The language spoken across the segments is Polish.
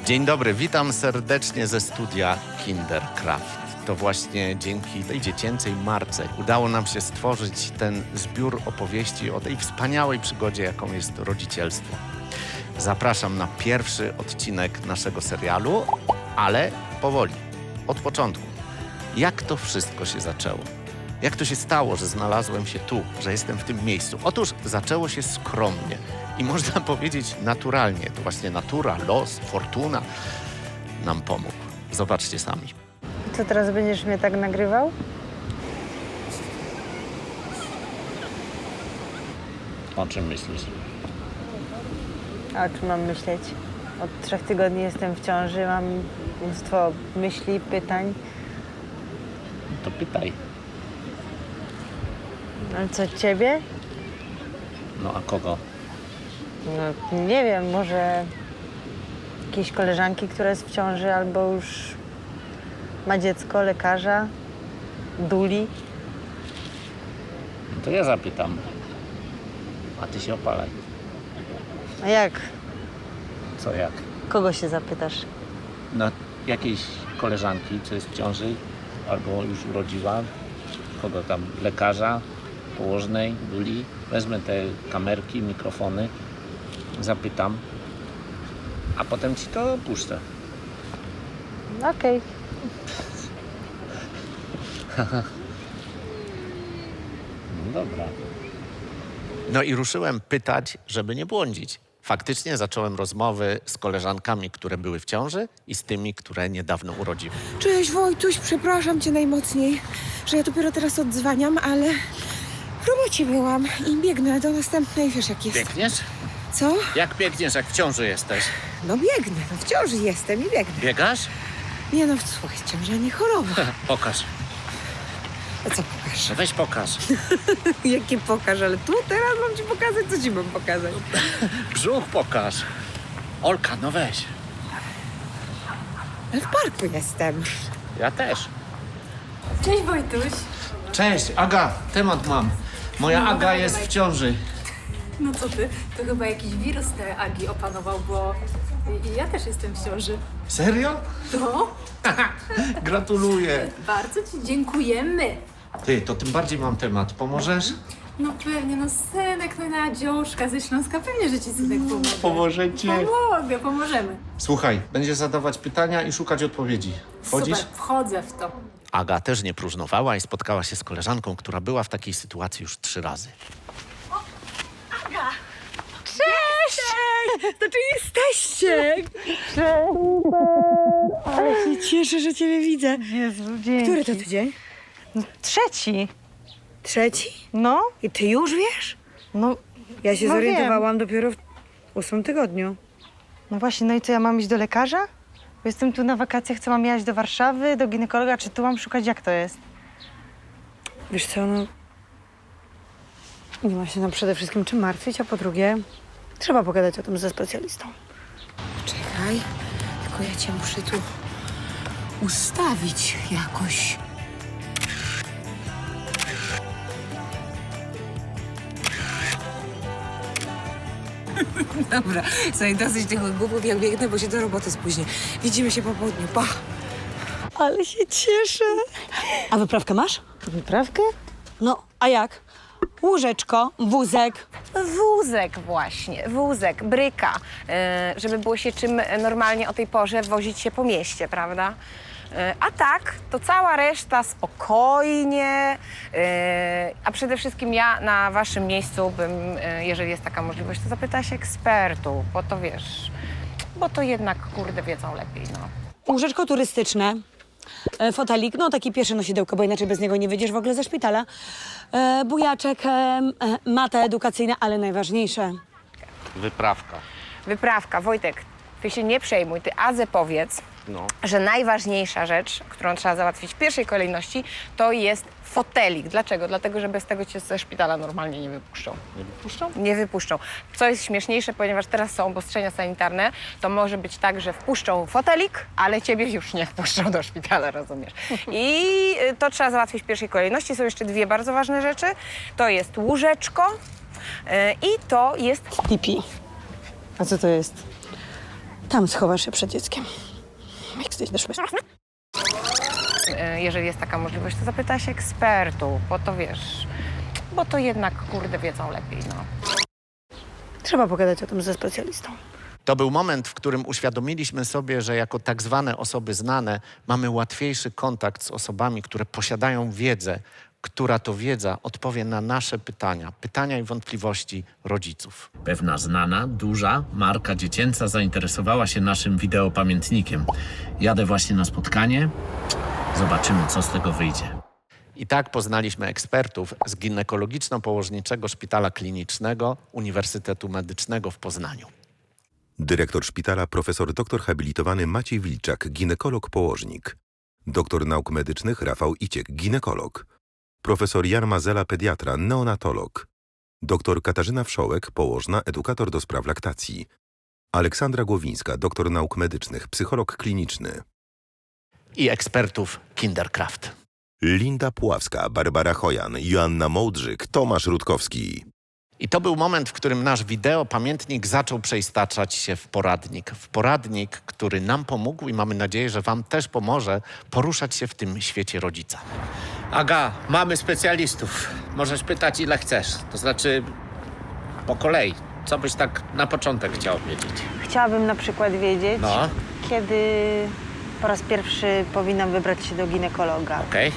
Dzień dobry, witam serdecznie ze studia Kinderkraft. To właśnie dzięki tej dziecięcej marce udało nam się stworzyć ten zbiór opowieści o tej wspaniałej przygodzie, jaką jest rodzicielstwo. Zapraszam na pierwszy odcinek naszego serialu, ale powoli, od początku. Jak to wszystko się zaczęło? Jak to się stało, że znalazłem się tu, że jestem w tym miejscu? Otóż zaczęło się skromnie i można powiedzieć naturalnie. To właśnie natura, los, fortuna nam pomógł. Zobaczcie sami. Co, teraz będziesz mnie tak nagrywał? O czym myślisz? A o czym mam myśleć? Od 3 tygodni jestem w ciąży, mam mnóstwo myśli, pytań. To pytaj. Ale co, ciebie? No a kogo? No, nie wiem, może jakiejś koleżanki, która jest w ciąży, albo już ma dziecko, lekarza, duli. No to ja zapytam. A ty się opalaj. A jak? Co jak? Kogo się zapytasz? No jakiejś koleżanki, co jest w ciąży, albo już urodziła. Kogo tam? Lekarza, położnej, duli. Wezmę te kamerki, mikrofony, zapytam, a potem ci to puszczę. Okej. No dobra. No i ruszyłem pytać, żeby nie błądzić. Faktycznie zacząłem rozmowy z koleżankami, które były w ciąży i z tymi, które niedawno urodziły. Cześć Wojtuś, przepraszam cię najmocniej, że ja dopiero teraz odzwaniam, ale w robocie byłam i biegnę do następnej, wiesz jak jest. Biegniesz? Co? Jak biegniesz, jak w ciąży jesteś? No biegnę, no w ciąży jestem i biegnę. Biegasz? Nie no, słuchaj, ciąża nie choroba. Pokaż. A co pokaż? No weź pokaż. Jakie pokaż, ale tu teraz mam ci pokazać, co ci mam pokazać? Brzuch pokaż. Olka, no weź. Ale w parku jestem. Ja też. Cześć Wojtuś. Cześć, Aga, temat mam. Moja Aga jest w ciąży. No co ty, to chyba jakiś wirus te Agi opanował, bo i ja też jestem w ciąży. Serio? No, Gratuluję. bardzo ci dziękujemy. Ty, to tym bardziej mam temat. Pomożesz? No pewnie, no synek, no Nadzioszka ze Śląska, pewnie, że ci synek pomoże. Pomożecie. Pomogę, pomożemy. Słuchaj, będziesz zadawać pytania i szukać odpowiedzi. Wchodzisz? Super, wchodzę w to. Aga też nie próżnowała i spotkała się z koleżanką, która była w takiej sytuacji już 3 razy. To czy jesteście? Ale się cieszę, że ciebie widzę. Jezu, dzięki. Który to tydzień? No, 3. 3? No, I ty już wiesz? no, Ja się No zorientowałam dopiero w 8 tygodniu. no właśnie, no i co, ja mam iść do lekarza? Bo jestem tu na wakacjach, co mam jechać do Warszawy, do ginekologa, czy tu mam szukać, jak to jest? Wiesz co, no... Nie ma się nam przede wszystkim czym martwić, a po drugie... Trzeba pogadać o tym ze specjalistą. Czekaj, tylko ja cię muszę tu ustawić jakoś. Dobra, słuchaj, dosyć tych głupów, jak biegnę, bo się do roboty spóźnię. Widzimy się po południu, pa! Ale się cieszę. A wyprawkę masz? Wyprawkę? No, a jak? Łóżeczko, wózek. Wózek właśnie, wózek, bryka, żeby było się czym normalnie o tej porze wozić się po mieście, prawda? A tak, to cała reszta spokojnie, a przede wszystkim ja na waszym miejscu bym, jeżeli jest taka możliwość, to zapytać ekspertów, bo to wiesz, bo to jednak, kurde, wiedzą lepiej, no. Łóżeczko turystyczne, fotelik, no taki pierwszy nosidełko, bo inaczej bez niego nie wyjdziesz w ogóle ze szpitala. Bujaczek, mata edukacyjna, ale najważniejsze. Wyprawka. Wyprawka, Wojtek, ty się nie przejmuj, ty Adze powiedz, No. że najważniejsza rzecz, którą trzeba załatwić w pierwszej kolejności, to jest fotelik. Dlaczego? Dlatego, że bez tego cię ze szpitala normalnie nie wypuszczą. Nie wypuszczą? Nie wypuszczą. Co jest śmieszniejsze, ponieważ teraz są obostrzenia sanitarne, to może być tak, że wpuszczą fotelik, ale ciebie już nie wpuszczą do szpitala, rozumiesz? I to trzeba załatwić w pierwszej kolejności. Są jeszcze 2 bardzo ważne rzeczy. To jest łóżeczko i to jest Pipi. A co to jest? Tam schowasz się przed dzieckiem. Jak jesteś Jeżeli jest taka możliwość, to zapyta się ekspertów, bo to wiesz, bo to jednak, kurde, wiedzą lepiej, no. Trzeba pogadać o tym ze specjalistą. To był moment, w którym uświadomiliśmy sobie, że jako tak zwane osoby znane mamy łatwiejszy kontakt z osobami, które posiadają wiedzę, która to wiedza odpowie na nasze pytania i wątpliwości rodziców. Pewna znana, duża marka dziecięca zainteresowała się naszym wideopamiętnikiem. Jadę właśnie na spotkanie. Zobaczymy, co z tego wyjdzie. I tak poznaliśmy ekspertów z Ginekologiczno-Położniczego Szpitala Klinicznego Uniwersytetu Medycznego w Poznaniu. Dyrektor szpitala profesor dr habilitowany Maciej Wilczak, ginekolog-położnik. Doktor nauk medycznych Rafał Iciek, ginekolog. Profesor Jan Mazela, pediatra, neonatolog. Doktor Katarzyna Wszołek, położna, edukator do spraw laktacji. Aleksandra Głowińska, doktor nauk medycznych, psycholog kliniczny. I ekspertów Kinderkraft. Linda Puławska, Barbara Chojan, Joanna Mołdrzyk, Tomasz Rutkowski. I to był moment, w którym nasz wideopamiętnik zaczął przeistaczać się w poradnik. W poradnik, który nam pomógł i mamy nadzieję, że wam też pomoże poruszać się w tym świecie rodzica. Aga, mamy specjalistów. Możesz pytać, ile chcesz. To znaczy po kolei. Co byś tak na początek chciał wiedzieć? Chciałabym na przykład wiedzieć, No, kiedy po raz pierwszy powinnam wybrać się do ginekologa. okej.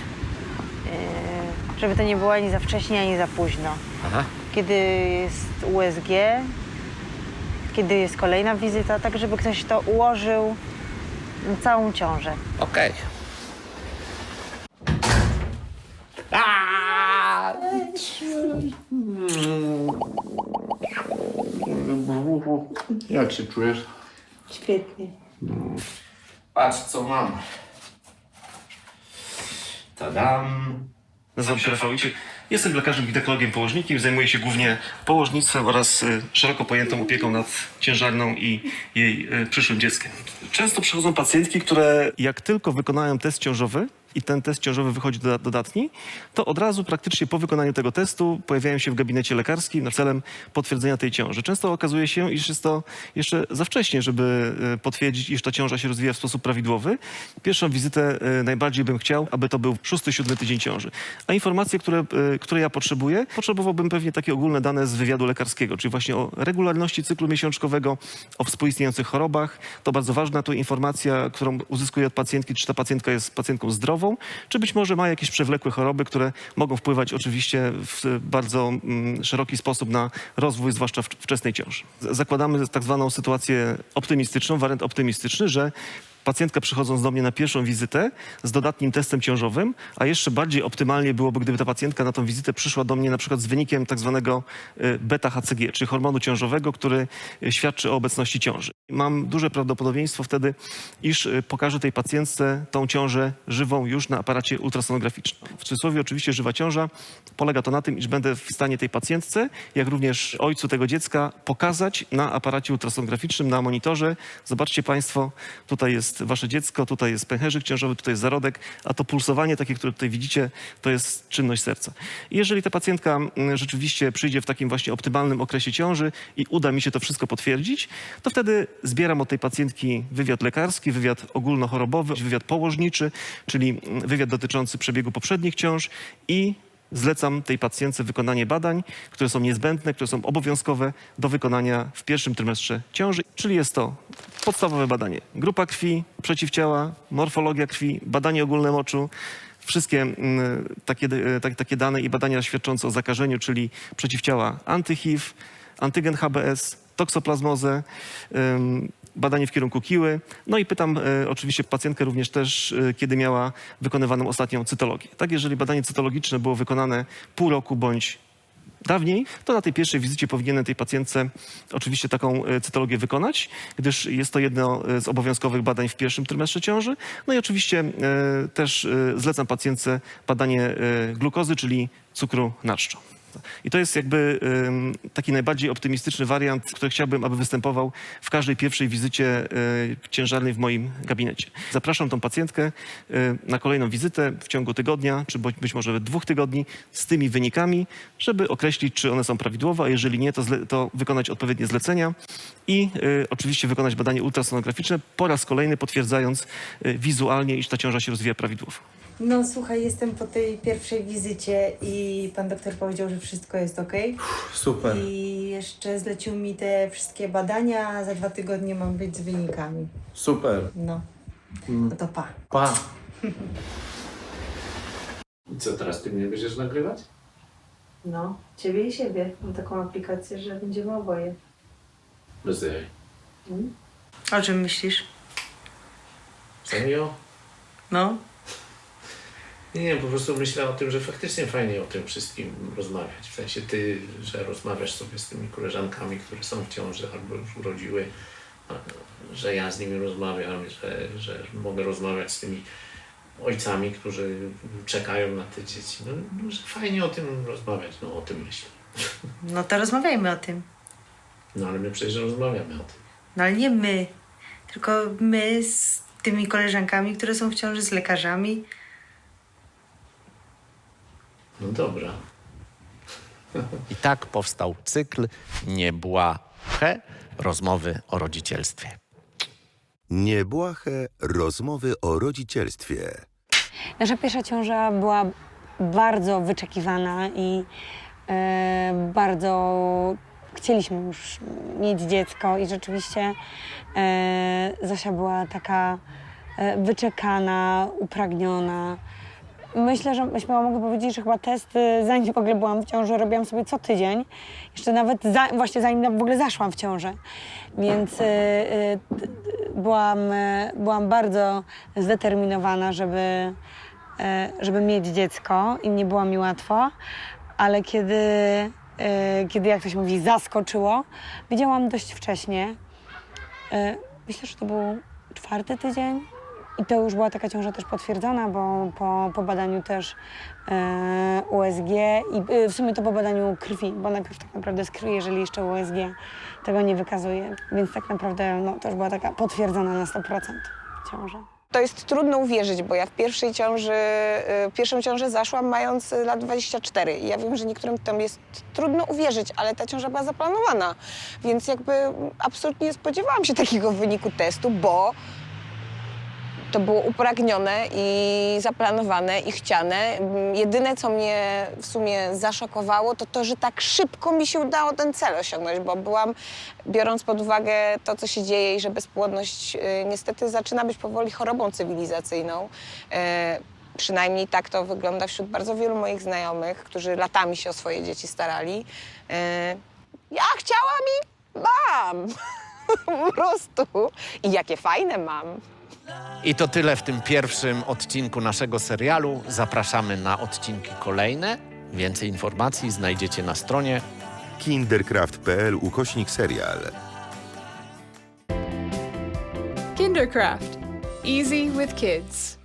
Żeby to nie było ani za wcześnie, ani za późno. Aha. Kiedy jest USG, kiedy jest kolejna wizyta, tak żeby ktoś to ułożył na całą ciążę. Okej. Jak się czujesz? Świetnie. Patrz, co mam. Tadam. Nazywam się Rafał Iciek. Jestem lekarzem ginekologiem położnikiem. Zajmuję się głównie położnictwem oraz szeroko pojętą opieką nad ciężarną i jej przyszłym dzieckiem. Często przychodzą pacjentki, które jak tylko wykonają test ciążowy i ten test ciążowy wychodzi dodatni, to od razu praktycznie po wykonaniu tego testu pojawiają się w gabinecie lekarskim na celem potwierdzenia tej ciąży. Często okazuje się, iż jest to jeszcze za wcześnie, żeby potwierdzić, iż ta ciąża się rozwija w sposób prawidłowy. Pierwszą wizytę najbardziej bym chciał, aby to był 6-7 tydzień ciąży. A informacje, które ja potrzebowałbym pewnie takie ogólne dane z wywiadu lekarskiego, czyli właśnie o regularności cyklu miesiączkowego, o współistniejących chorobach. To bardzo ważna to informacja, którą uzyskuję od pacjentki, czy ta pacjentka jest pacjentką zdrową, czy być może ma jakieś przewlekłe choroby, które mogą wpływać oczywiście w bardzo szeroki sposób na rozwój, zwłaszcza wczesnej ciąży. Zakładamy tak zwaną sytuację optymistyczną, wariant optymistyczny, że pacjentka przychodząc do mnie na pierwszą wizytę z dodatnim testem ciążowym, a jeszcze bardziej optymalnie byłoby, gdyby ta pacjentka na tą wizytę przyszła do mnie na przykład z wynikiem tak zwanego beta-HCG, czyli hormonu ciążowego, który świadczy o obecności ciąży. Mam duże prawdopodobieństwo wtedy, iż pokażę tej pacjentce tą ciążę żywą już na aparacie ultrasonograficznym. W cudzysłowie oczywiście żywa ciąża. Polega to na tym, iż będę w stanie tej pacjentce, jak również ojcu tego dziecka pokazać na aparacie ultrasonograficznym, na monitorze. Zobaczcie państwo, tutaj jest wasze dziecko, tutaj jest pęcherzyk ciążowy, tutaj jest zarodek, a to pulsowanie takie, które tutaj widzicie, to jest czynność serca. I jeżeli ta pacjentka rzeczywiście przyjdzie w takim właśnie optymalnym okresie ciąży i uda mi się to wszystko potwierdzić, to wtedy zbieram od tej pacjentki wywiad lekarski, wywiad ogólnochorobowy, wywiad położniczy, czyli wywiad dotyczący przebiegu poprzednich ciąż i zlecam tej pacjentce wykonanie badań, które są niezbędne, które są obowiązkowe do wykonania w pierwszym trymestrze ciąży, czyli jest to podstawowe badanie. Grupa krwi, przeciwciała, morfologia krwi, badanie ogólne moczu, wszystkie takie dane i badania świadczące o zakażeniu, czyli przeciwciała anty-HIV, antygen HBS, toksoplazmozę, badanie w kierunku kiły. No i pytam oczywiście pacjentkę również też, kiedy miała wykonywaną ostatnią cytologię. Tak, jeżeli badanie cytologiczne było wykonane pół roku bądź dawniej, to na tej pierwszej wizycie powinienem tej pacjentce oczywiście taką cytologię wykonać, gdyż jest to jedno z obowiązkowych badań w pierwszym trymestrze ciąży. No i oczywiście też zlecam pacjentce badanie glukozy, czyli cukru na czczo. I to jest jakby taki najbardziej optymistyczny wariant, który chciałbym, aby występował w każdej pierwszej wizycie ciężarnej w moim gabinecie. Zapraszam tą pacjentkę na kolejną wizytę w ciągu tygodnia, czy być może 2 tygodni z tymi wynikami, żeby określić, czy one są prawidłowe, a jeżeli nie, to wykonać odpowiednie zlecenia i oczywiście wykonać badanie ultrasonograficzne, po raz kolejny potwierdzając wizualnie, iż ta ciąża się rozwija prawidłowo. No słuchaj, jestem po tej pierwszej wizycie i pan doktor powiedział, że wszystko jest okej. Super. I jeszcze zlecił mi te wszystkie badania, a za 2 tygodnie mam być z wynikami. Super. No, no to pa. Pa. I co, teraz ty mnie będziesz nagrywać? No, ciebie i siebie. Mam taką aplikację, że będziemy oboje. Bez jaj. O czym myślisz? Serio? No. Nie, po prostu myślę o tym, że faktycznie fajnie o tym wszystkim rozmawiać. W sensie ty, że rozmawiasz sobie z tymi koleżankami, które są w ciąży albo już urodziły, że ja z nimi rozmawiam, że mogę rozmawiać z tymi ojcami, którzy czekają na te dzieci. No, że fajnie o tym rozmawiać, no o tym myślę. No to rozmawiajmy o tym. No ale my przecież rozmawiamy o tym. No ale nie my, tylko my z tymi koleżankami, które są w ciąży, z lekarzami. No dobra. I tak powstał cykl Niebłahe rozmowy o rodzicielstwie. Niebłahe rozmowy o rodzicielstwie. Nasza pierwsza ciąża była bardzo wyczekiwana i bardzo chcieliśmy już mieć dziecko i rzeczywiście Zosia była taka wyczekana, upragniona. Myślę, że mogę powiedzieć, że chyba testy, zanim w ogóle byłam w ciąży, robiłam sobie co tydzień. Jeszcze nawet właśnie zanim w ogóle zaszłam w ciążę. Więc byłam bardzo zdeterminowana, żeby mieć dziecko i nie było mi łatwo. Ale kiedy jak to się mówi, zaskoczyło, wiedziałam dość wcześnie. Myślę, że to był 4. tydzień. I to już była taka ciąża też potwierdzona, bo po badaniu też USG i w sumie to po badaniu krwi, bo najpierw tak naprawdę z krwi, jeżeli jeszcze USG tego nie wykazuje. Więc tak naprawdę no, to już była taka potwierdzona na 100% ciąża. To jest trudno uwierzyć, bo ja w pierwszą ciążę zaszłam mając lat 24 i ja wiem, że niektórym tam jest trudno uwierzyć, ale ta ciąża była zaplanowana, więc jakby absolutnie nie spodziewałam się takiego wyniku testu, bo to było upragnione i zaplanowane i chciane. Jedyne, co mnie w sumie zaszokowało, to to, że tak szybko mi się udało ten cel osiągnąć, bo byłam, biorąc pod uwagę to, co się dzieje i że bezpłodność niestety zaczyna być powoli chorobą cywilizacyjną. Przynajmniej tak to wygląda wśród bardzo wielu moich znajomych, którzy latami się o swoje dzieci starali. Ja chciałam i mam! Po prostu. I jakie fajne mam. I to tyle w tym pierwszym odcinku naszego serialu. Zapraszamy na odcinki kolejne. Więcej informacji znajdziecie na stronie kindercraft.pl/serial. Kindercraft. Easy with kids.